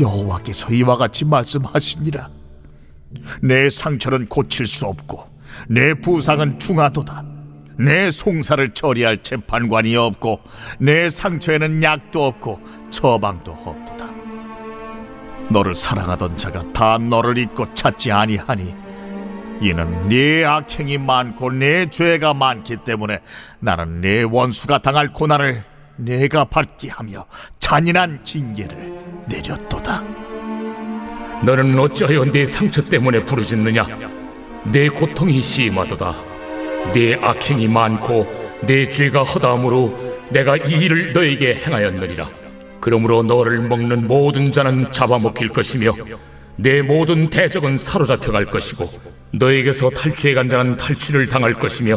여호와께서 이와 같이 말씀하시니라. 내 상처는 고칠 수 없고 내 부상은 중하도다. 내 송사를 처리할 재판관이 없고 내 상처에는 약도 없고 처방도 없도다. 너를 사랑하던 자가 다 너를 잊고 찾지 아니하니 이는 네 악행이 많고 내 죄가 많기 때문에 나는 네 원수가 당할 고난을 내가 받게 하며 잔인한 징계를 내렸도다. 너는 어찌하여 내 상처 때문에 부르짖느냐? 내 고통이 심하도다. 내 악행이 많고 내 죄가 허다함으로 내가 이 일을 너에게 행하였느니라. 그러므로 너를 먹는 모든 자는 잡아먹힐 것이며 내 모든 대적은 사로잡혀갈 것이고 너에게서 탈취해간 자는 탈취를 당할 것이며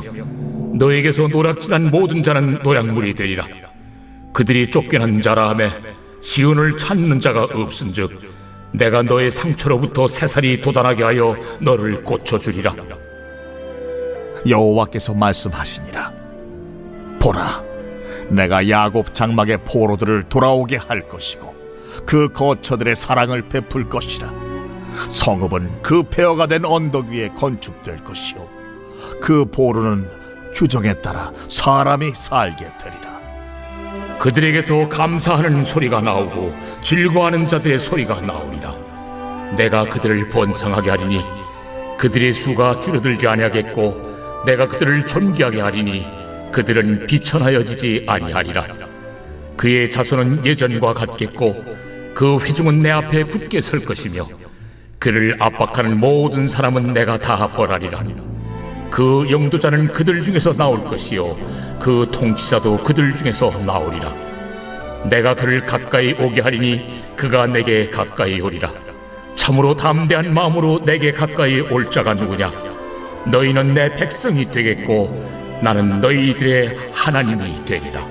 너에게서 노략질한 모든 자는 노략물이 되리라. 그들이 쫓겨난 자라 하매 시온을 찾는 자가 없은즉 내가 너의 상처로부터 새살이 돋아나게 하여 너를 고쳐주리라. 여호와께서 말씀하시니라. 보라, 내가 야곱 장막의 포로들을 돌아오게 할 것이고 그 거처들의 사랑을 베풀 것이라. 성읍은 그 폐허가 된 언덕 위에 건축될 것이요 그 보루는 규정에 따라 사람이 살게 되리라. 그들에게서 감사하는 소리가 나오고 즐거워하는 자들의 소리가 나오리라. 내가 그들을 번성하게 하리니 그들의 수가 줄어들지 아니하겠고 내가 그들을 존귀하게 하리니 그들은 비천하여지지 아니하리라. 그의 자손은 예전과 같겠고 그 회중은 내 앞에 굳게 설 것이며 그를 압박하는 모든 사람은 내가 다 벌하리라. 그 영도자는 그들 중에서 나올 것이요 그 통치자도 그들 중에서 나오리라. 내가 그를 가까이 오게 하리니 그가 내게 가까이 오리라. 참으로 담대한 마음으로 내게 가까이 올 자가 누구냐? 너희는 내 백성이 되겠고 나는 너희들의 하나님이 되리라.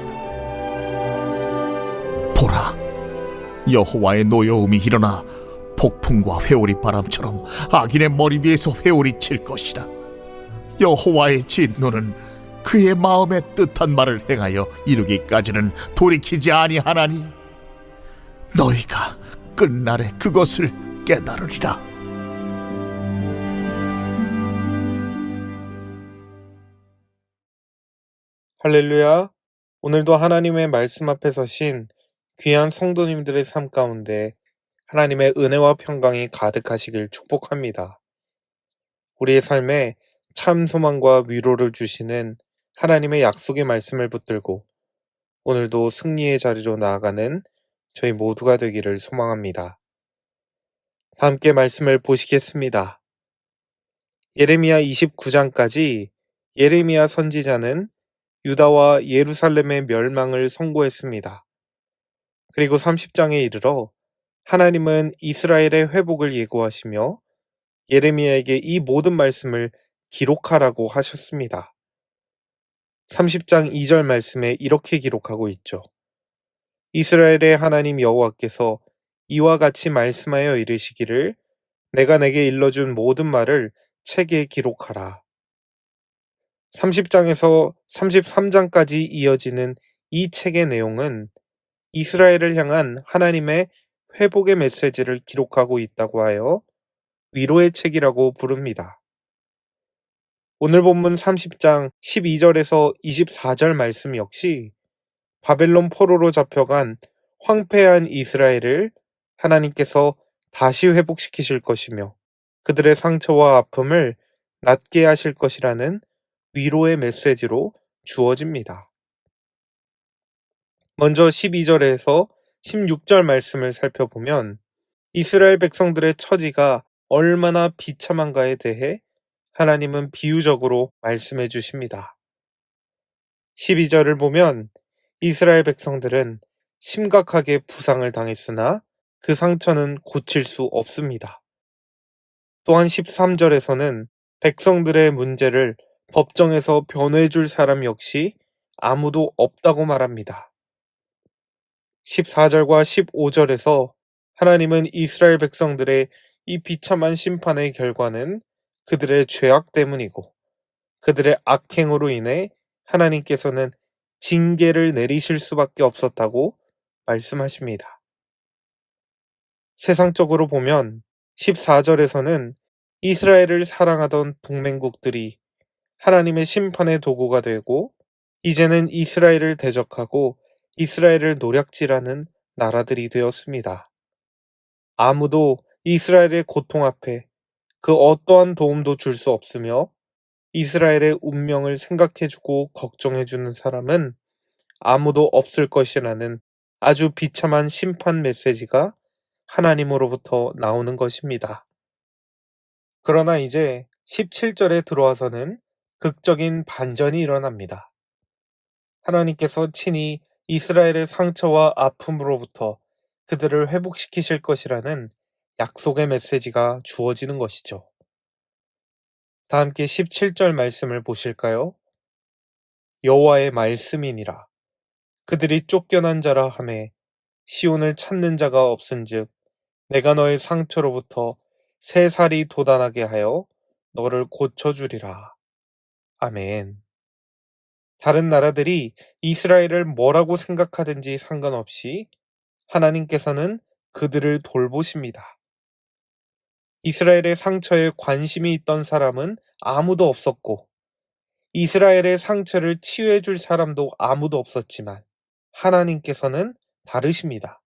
보라, 여호와의 노여움이 일어나 폭풍과 회오리 바람처럼 악인의 머리 위에서 회오리 칠 것이라. 여호와의 진노는 그의 마음에 뜻한 말을 행하여 이루기까지는 돌이키지 아니하나니 너희가 끝날에 그것을 깨달으리라. 할렐루야. 오늘도 하나님의 말씀 앞에 서신 귀한 성도님들의 삶 가운데 하나님의 은혜와 평강이 가득하시길 축복합니다. 우리의 삶에 참 소망과 위로를 주시는 하나님의 약속의 말씀을 붙들고 오늘도 승리의 자리로 나아가는 저희 모두가 되기를 소망합니다. 다 함께 말씀을 보시겠습니다. 예레미야 29장까지 예레미야 선지자는 유다와 예루살렘의 멸망을 선고했습니다. 그리고 30장에 이르러 하나님은 이스라엘의 회복을 예고하시며 예레미야에게 이 모든 말씀을 기록하라고 하셨습니다. 30장 2절 말씀에 이렇게 기록하고 있죠. 이스라엘의 하나님 여호와께서 이와 같이 말씀하여 이르시기를 내가 내게 일러준 모든 말을 책에 기록하라. 30장에서 33장까지 이어지는 이 책의 내용은 이스라엘을 향한 하나님의 회복의 메시지를 기록하고 있다고 하여 위로의 책이라고 부릅니다. 오늘 본문 30장 12절에서 24절 말씀 역시 바벨론 포로로 잡혀간 황폐한 이스라엘을 하나님께서 다시 회복시키실 것이며 그들의 상처와 아픔을 낫게 하실 것이라는 위로의 메시지로 주어집니다. 먼저 12절에서 16절 말씀을 살펴보면 이스라엘 백성들의 처지가 얼마나 비참한가에 대해 하나님은 비유적으로 말씀해 주십니다. 12절을 보면 이스라엘 백성들은 심각하게 부상을 당했으나 그 상처는 고칠 수 없습니다. 또한 13절에서는 백성들의 문제를 법정에서 변호해 줄 사람 역시 아무도 없다고 말합니다. 14절과 15절에서 하나님은 이스라엘 백성들의 이 비참한 심판의 결과는 그들의 죄악 때문이고 그들의 악행으로 인해 하나님께서는 징계를 내리실 수밖에 없었다고 말씀하십니다. 세상적으로 보면 14절에서는 이스라엘을 사랑하던 동맹국들이 하나님의 심판의 도구가 되고 이제는 이스라엘을 대적하고 이스라엘을 노략질하는 나라들이 되었습니다. 아무도 이스라엘의 고통 앞에 그 어떠한 도움도 줄 수 없으며 이스라엘의 운명을 생각해주고 걱정해주는 사람은 아무도 없을 것이라는 아주 비참한 심판 메시지가 하나님으로부터 나오는 것입니다. 그러나 이제 17절에 들어와서는 극적인 반전이 일어납니다. 하나님께서 친히 이스라엘의 상처와 아픔으로부터 그들을 회복시키실 것이라는 약속의 메시지가 주어지는 것이죠. 다 함께 17절 말씀을 보실까요? 여호와의 말씀이니라. 그들이 쫓겨난 자라 하매 시온을 찾는 자가 없은즉 내가 너의 상처로부터 새 살이 돋아나게 하여 너를 고쳐주리라. 아멘. 다른 나라들이 이스라엘을 뭐라고 생각하든지 상관없이 하나님께서는 그들을 돌보십니다. 이스라엘의 상처에 관심이 있던 사람은 아무도 없었고 이스라엘의 상처를 치유해 줄 사람도 아무도 없었지만 하나님께서는 다르십니다.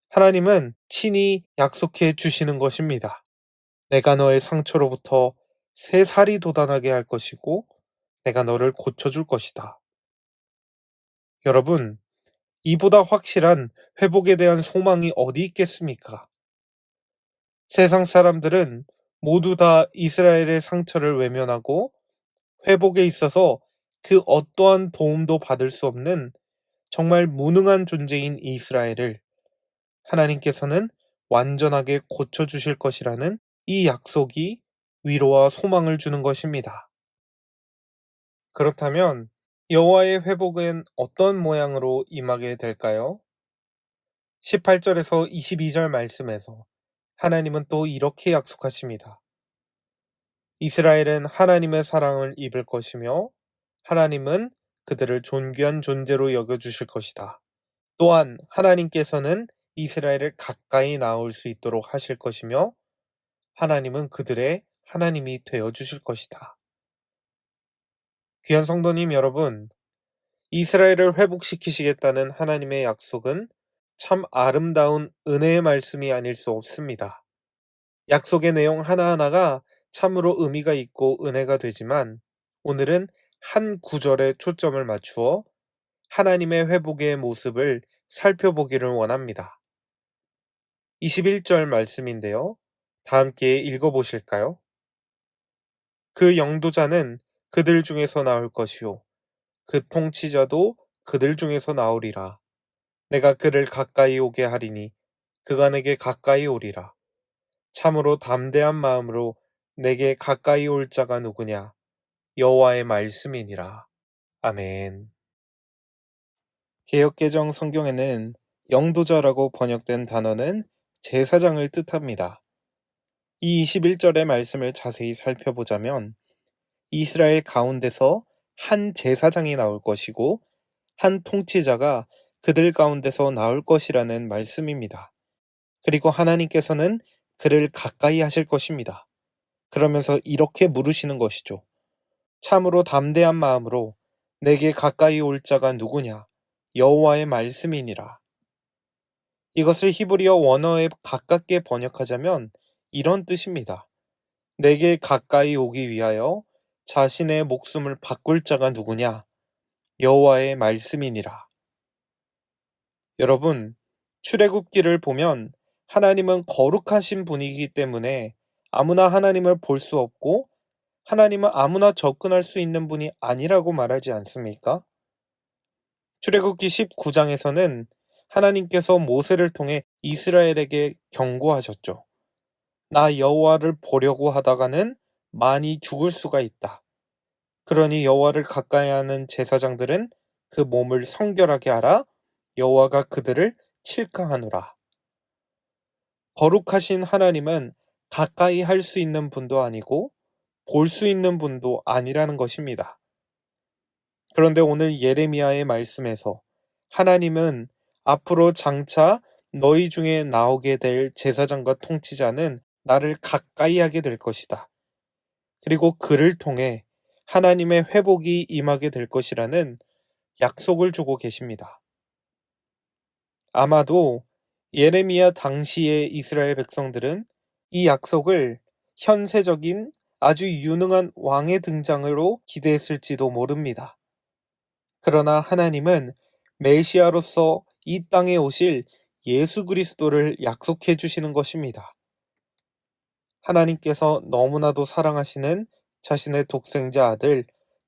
하나님은 친히 약속해 주시는 것입니다. 내가 너의 상처로부터 새 살이 돋아나게 할 것이고 내가 너를 고쳐줄 것이다. 여러분, 이보다 확실한 회복에 대한 소망이 어디 있겠습니까? 세상 사람들은 모두 다 이스라엘의 상처를 외면하고 회복에 있어서 그 어떠한 도움도 받을 수 없는 정말 무능한 존재인 이스라엘을 하나님께서는 완전하게 고쳐주실 것이라는 이 약속이 위로와 소망을 주는 것입니다. 그렇다면 여호와의 회복은 어떤 모양으로 임하게 될까요? 18절에서 22절 말씀에서 하나님은 또 이렇게 약속하십니다. 이스라엘은 하나님의 사랑을 입을 것이며 하나님은 그들을 존귀한 존재로 여겨주실 것이다. 또한 하나님께서는 이스라엘을 가까이 나올 수 있도록 하실 것이며 하나님은 그들의 하나님이 되어주실 것이다. 귀한 성도님 여러분, 이스라엘을 회복시키시겠다는 하나님의 약속은 참 아름다운 은혜의 말씀이 아닐 수 없습니다. 약속의 내용 하나하나가 참으로 의미가 있고 은혜가 되지만 오늘은 한 구절에 초점을 맞추어 하나님의 회복의 모습을 살펴보기를 원합니다. 21절 말씀인데요. 다 함께 읽어보실까요? 그 영도자는 그들 중에서 나올 것이요 그 통치자도 그들 중에서 나오리라. 내가 그를 가까이 오게 하리니 그가 내게 가까이 오리라. 참으로 담대한 마음으로 내게 가까이 올 자가 누구냐? 여호와의 말씀이니라. 아멘. 개역개정 성경에는 영도자라고 번역된 단어는 제사장을 뜻합니다. 이 21절의 말씀을 자세히 살펴보자면 이스라엘 가운데서 한 제사장이 나올 것이고 한 통치자가 그들 가운데서 나올 것이라는 말씀입니다. 그리고 하나님께서는 그를 가까이 하실 것입니다. 그러면서 이렇게 물으시는 것이죠. 참으로 담대한 마음으로 내게 가까이 올 자가 누구냐? 여호와의 말씀이니라. 이것을 히브리어 원어에 가깝게 번역하자면 이런 뜻입니다. 내게 가까이 오기 위하여 자신의 목숨을 바꿀 자가 누구냐? 여호와의 말씀이니라. 여러분, 출애굽기를 보면 하나님은 거룩하신 분이기 때문에 아무나 하나님을 볼 수 없고 하나님은 아무나 접근할 수 있는 분이 아니라고 말하지 않습니까? 출애굽기 19장에서는 하나님께서 모세를 통해 이스라엘에게 경고하셨죠. 나 여호와를 보려고 하다가는 많이 죽을 수가 있다. 그러니 여호와를 가까이 하는 제사장들은 그 몸을 성결하게 하라. 여호와가 그들을 칠까 하노라. 거룩하신 하나님은 가까이 할 수 있는 분도 아니고 볼 수 있는 분도 아니라는 것입니다. 그런데 오늘 예레미야의 말씀에서 하나님은 앞으로 장차 너희 중에 나오게 될 제사장과 통치자는 나를 가까이 하게 될 것이다. 그리고 그를 통해 하나님의 회복이 임하게 될 것이라는 약속을 주고 계십니다. 아마도 예레미야 당시의 이스라엘 백성들은 이 약속을 현세적인 아주 유능한 왕의 등장으로 기대했을지도 모릅니다. 그러나 하나님은 메시아로서 이 땅에 오실 예수 그리스도를 약속해 주시는 것입니다. 하나님께서 너무나도 사랑하시는 자신의 독생자 아들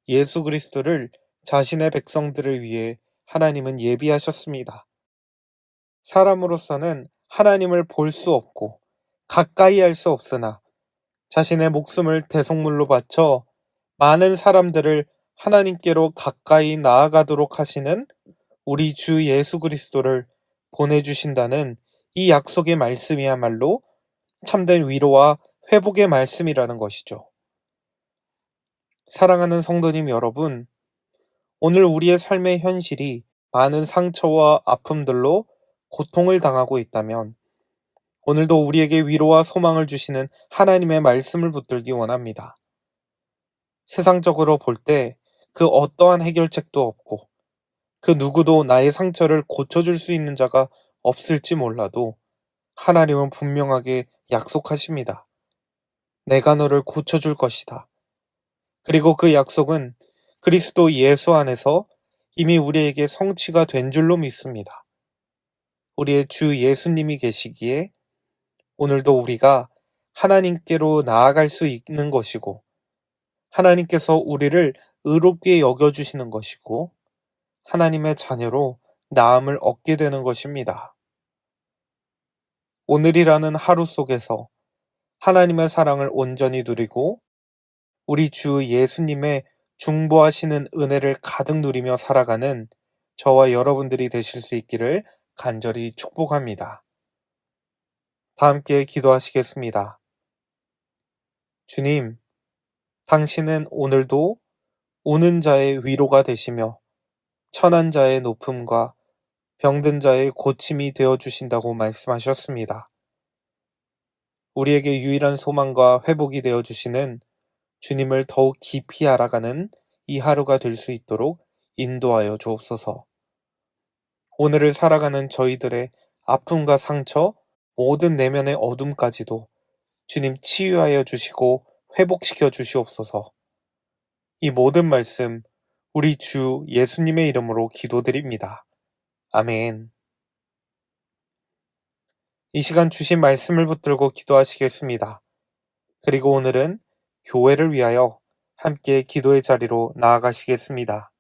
예수 그리스도를 자신의 백성들을 위해 하나님은 예비하셨습니다. 사람으로서는 하나님을 볼 수 없고 가까이 할 수 없으나 자신의 목숨을 대속물로 바쳐 많은 사람들을 하나님께로 가까이 나아가도록 하시는 우리 주 예수 그리스도를 보내주신다는 이 약속의 말씀이야말로 참된 위로와 회복의 말씀이라는 것이죠. 사랑하는 성도님 여러분, 오늘 우리의 삶의 현실이 많은 상처와 아픔들로 고통을 당하고 있다면 오늘도 우리에게 위로와 소망을 주시는 하나님의 말씀을 붙들기 원합니다. 세상적으로 볼 때 그 어떠한 해결책도 없고 그 누구도 나의 상처를 고쳐줄 수 있는 자가 없을지 몰라도 하나님은 분명하게 약속하십니다. 내가 너를 고쳐줄 것이다. 그리고 그 약속은 그리스도 예수 안에서 이미 우리에게 성취가 된 줄로 믿습니다. 우리의 주 예수님이 계시기에 오늘도 우리가 하나님께로 나아갈 수 있는 것이고 하나님께서 우리를 의롭게 여겨주시는 것이고 하나님의 자녀로 나음을 얻게 되는 것입니다. 오늘이라는 하루 속에서 하나님의 사랑을 온전히 누리고 우리 주 예수님의 중보하시는 은혜를 가득 누리며 살아가는 저와 여러분들이 되실 수 있기를 간절히 축복합니다. 다 함께 기도하시겠습니다. 주님, 당신은 오늘도 우는 자의 위로가 되시며 천한 자의 높음과 병든 자의 고침이 되어 주신다고 말씀하셨습니다. 우리에게 유일한 소망과 회복이 되어 주시는 주님을 더욱 깊이 알아가는 이 하루가 될 수 있도록 인도하여 주옵소서. 오늘을 살아가는 저희들의 아픔과 상처, 모든 내면의 어둠까지도 주님 치유하여 주시고 회복시켜 주시옵소서. 이 모든 말씀 우리 주 예수님의 이름으로 기도드립니다. 아멘. 이 시간 주신 말씀을 붙들고 기도하시겠습니다. 그리고 오늘은 교회를 위하여 함께 기도의 자리로 나아가시겠습니다.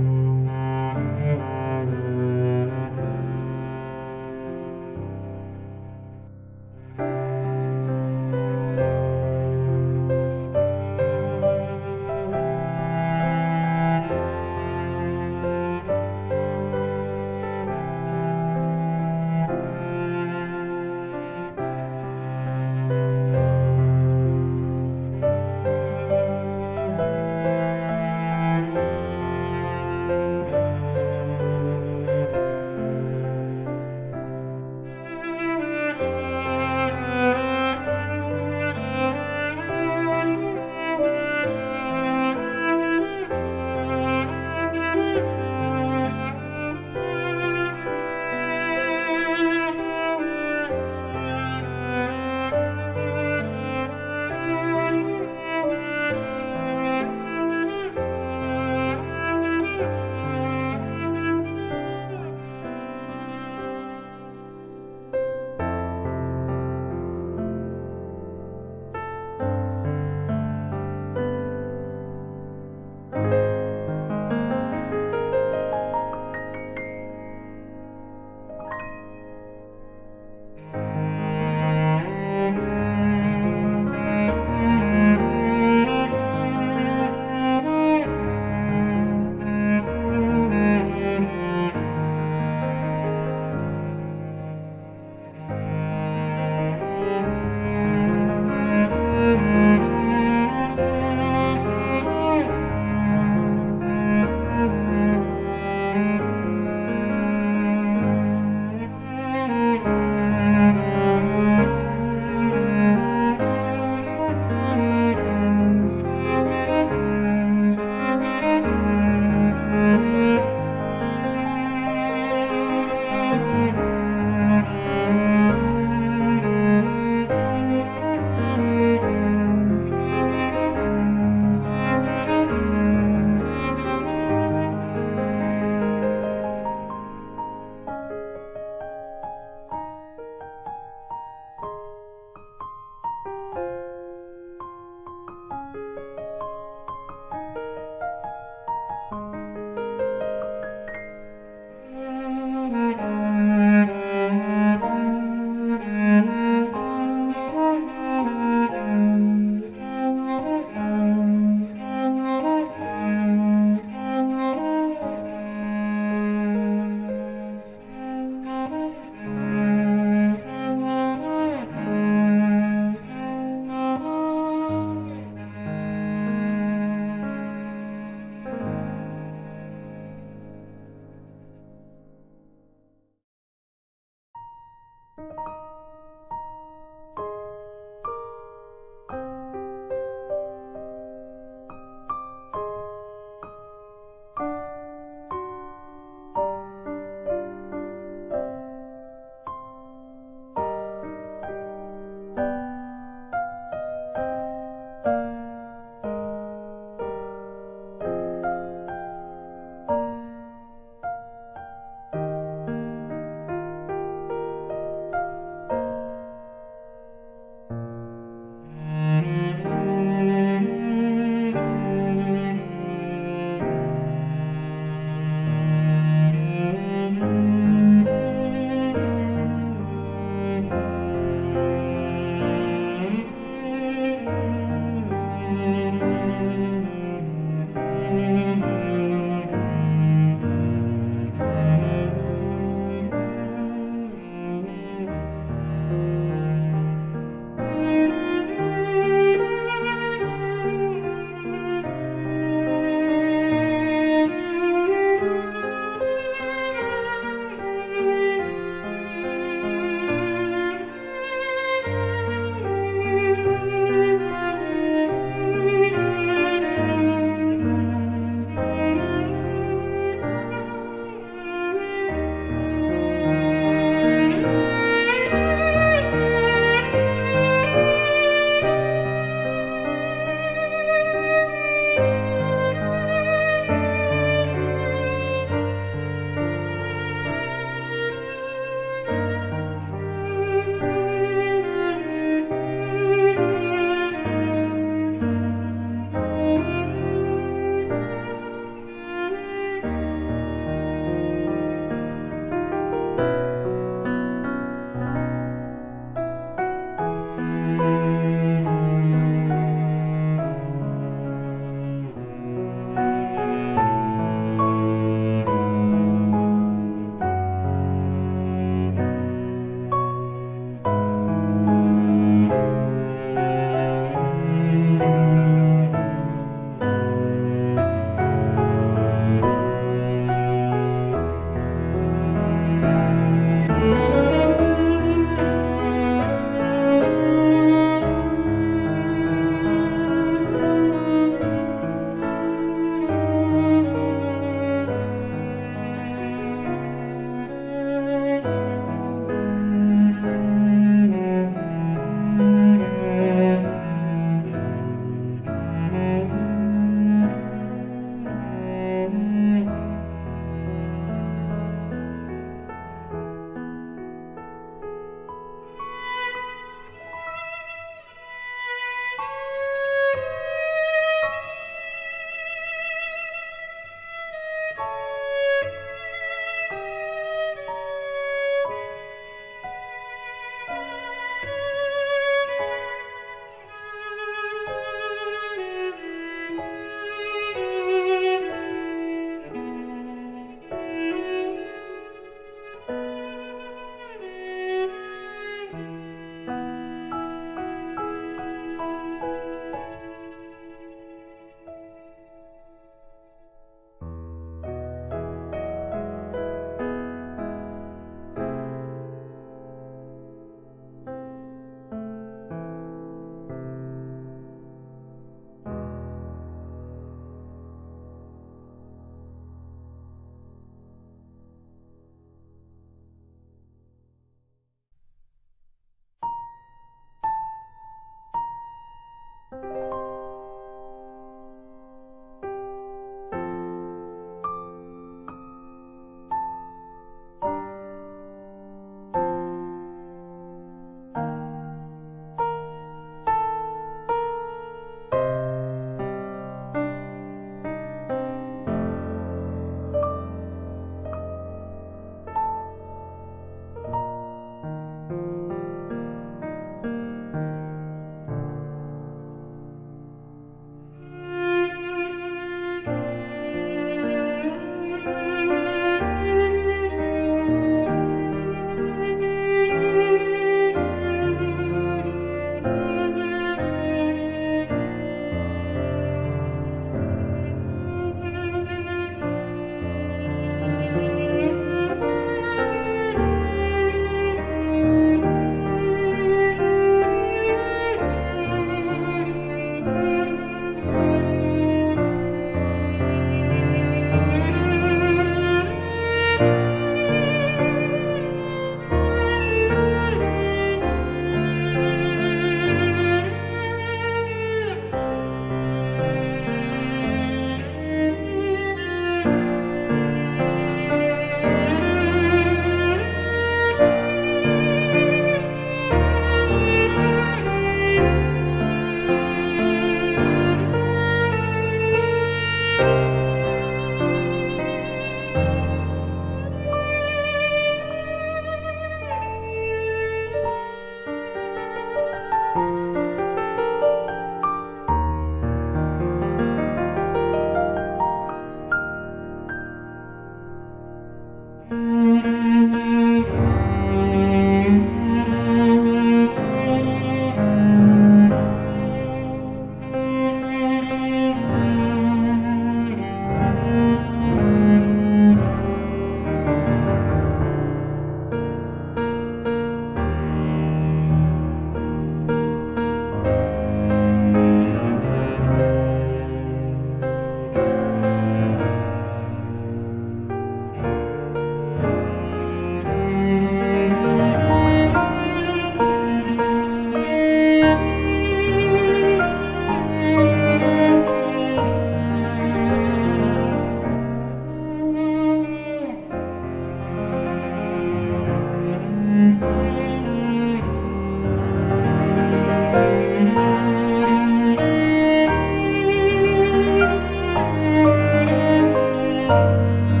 있습니다.